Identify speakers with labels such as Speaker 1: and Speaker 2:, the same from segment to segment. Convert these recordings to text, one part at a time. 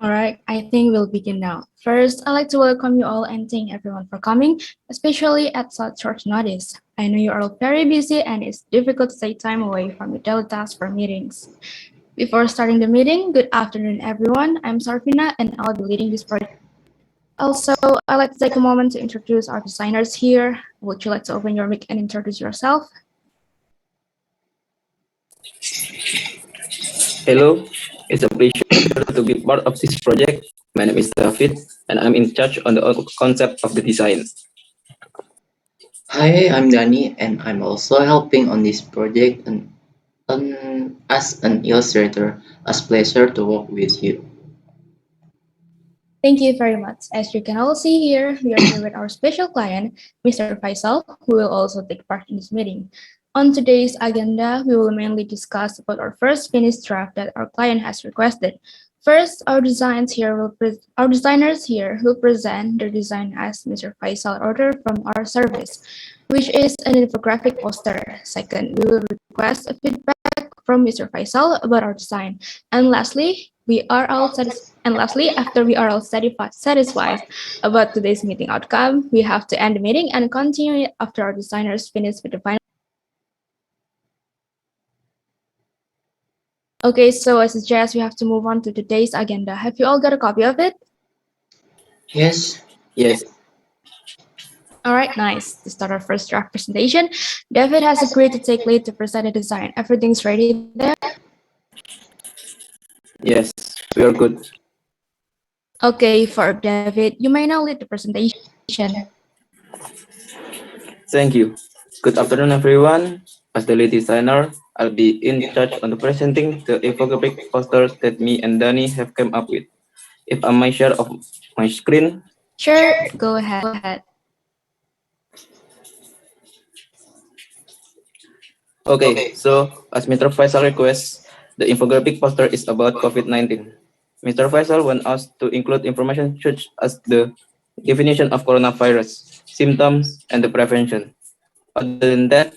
Speaker 1: All right, I think we'll begin now. First, I'd like to welcome you all and thank everyone for coming, especially at such short notice. I know you are all very busy and it's difficult to take time away from your daily tasks for meetings. Before starting the meeting, good afternoon, everyone. I'm Sarfina and I'll be leading this project. Also, I'd like to take a moment to introduce our designers here. Would you like to open your mic and introduce yourself?
Speaker 2: Hello, it's a pleasure to be part of this project. My name is David, and I'm in charge on the concept of the design.
Speaker 3: Hi, I'm Danny, and I'm also helping on this project as an illustrator. It's pleasure to work with you.
Speaker 1: Thank you very much. As you can all see here, we are here with our special client, Mr. Faisal, who will also take part in this meeting. On today's agenda, we will mainly discuss about our first finished draft that our client has requested. First, our designers here will present their design as Mr. Faisal ordered from our service, which is an infographic poster. Second, we will request a feedback from Mr. Faisal about our design. And lastly, after we are all satisfied about today's meeting outcome, we have to end the meeting and continue it after our designers finish with the final. Okay, so I suggest we have to move on to today's agenda. Have you all got a copy of it?
Speaker 3: Yes,
Speaker 2: Yes,
Speaker 1: All right, nice. To start our first draft presentation, David has agreed to take lead to present a design. Everything's ready there?
Speaker 2: yes, we are good.
Speaker 1: Okay, for David, you may now lead the presentation.
Speaker 2: Thank you. Good afternoon, everyone. As the lead designer, I'll be in charge on the presenting the infographic posters that me and Danny have come up with. If I may share of my screen.
Speaker 1: Sure, go ahead.
Speaker 2: Okay, so as Mr. Faisal requests, the infographic poster is about COVID-19. Mr. Faisal wants us to include information such as the definition of coronavirus, symptoms, and the prevention. Other than that,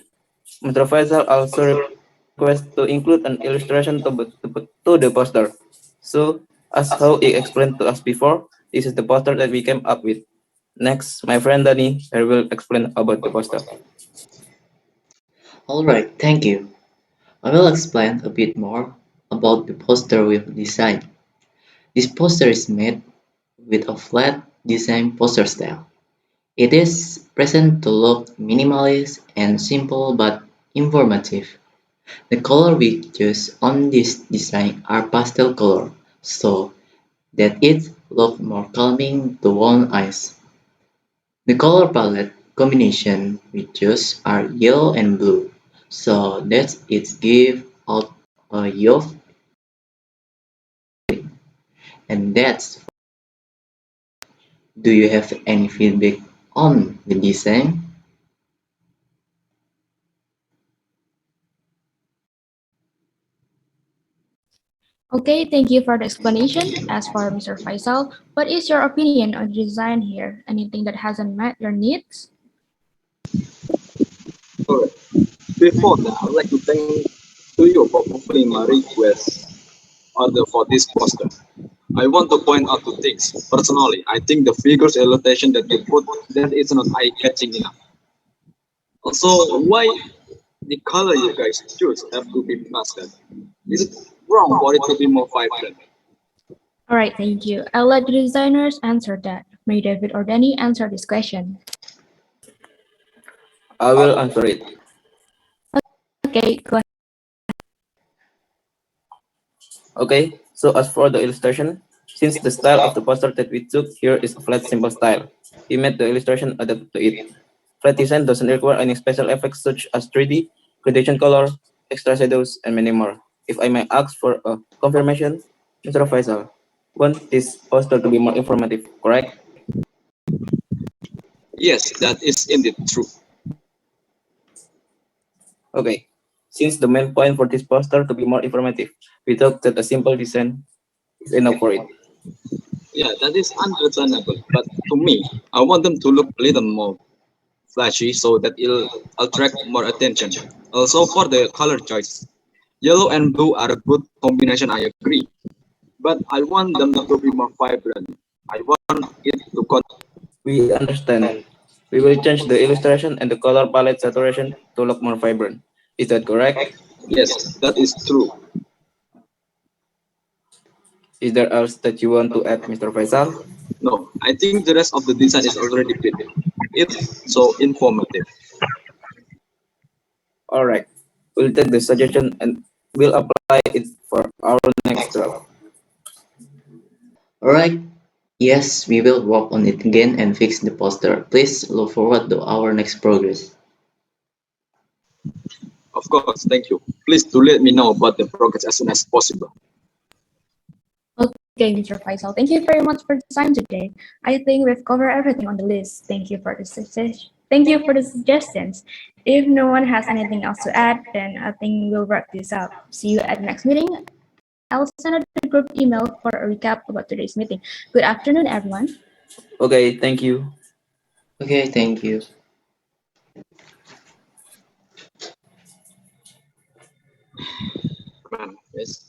Speaker 2: Mr. Faisal also requests to include an illustration to the poster. So, as how he explained to us before, this is the poster that we came up with. Next, my friend Danny here will explain about the poster.
Speaker 3: alright, thank you. I will explain a bit more about the poster we've designed. This poster is made with a flat design poster style. It is present to look minimalist and simple but informative. The color we choose on this design are pastel color, so that it look more calming to one's eyes. The color palette combination we choose are yellow and blue, so that it gives out a youth and that's. Do you have any feedback on the design?
Speaker 1: Okay, thank you for the explanation. As for Mr. Faisal, what is your opinion on the design here? Anything that hasn't met your needs?
Speaker 4: Alright. Before that, I would like to thank to you for fulfilling my request order for this poster. I want to point out two things. Personally, I think the figures illustration that you put that is not eye-catching enough. Also, why the color you guys choose have to be pastel? Is it wrong for it to be more vibrant?
Speaker 1: All right, thank you. I'll let the designers answer that. May David or Danny answer this question.
Speaker 2: I will answer it.
Speaker 1: Okay, go ahead.
Speaker 2: Okay, so as for the illustration, since the style of the poster that we took here is a flat simple style, we made the illustration adapt to it. Flat design doesn't require any special effects such as 3D, gradation color, extra shadows, and many more. If I may ask for a confirmation, Mr. Faisal, want this poster to be more informative, correct?
Speaker 4: Yes, that is indeed true.
Speaker 2: Okay, since the main point for this poster to be more informative, we thought that a simple design is enough for it.
Speaker 4: Yeah, that is understandable. But to me, I want them to look a little more flashy so that it'll attract more attention. Also, for the color choice, yellow and blue are a good combination, I agree. but I want them to be more vibrant. I want it to
Speaker 2: We understand. We will change the illustration and the color palette saturation to look more vibrant. Is that correct?
Speaker 4: yes, that is true.
Speaker 2: Is there else that you want to add, Mr. Faisal?
Speaker 4: No, I think the rest of the design is already good. It's so informative.
Speaker 2: All right. We'll take the suggestion and we'll apply it for our next draft.
Speaker 3: Alright, yes, we will work on it again and fix the poster. Please look forward to our next progress.
Speaker 4: Of course, thank you. Please do let me know about the progress as soon as possible.
Speaker 1: Okay, Mr. Faisal, thank you very much for the time today. I think we've covered everything on the list. Thank you for the Thank you for the suggestions. If no one has anything else to add, then I think we'll wrap this up. See you at the next meeting. I'll send out the group email for a recap about today's meeting. Good afternoon, everyone.
Speaker 2: Okay, thank you.
Speaker 3: Okay, thank you.
Speaker 4: Man, yes.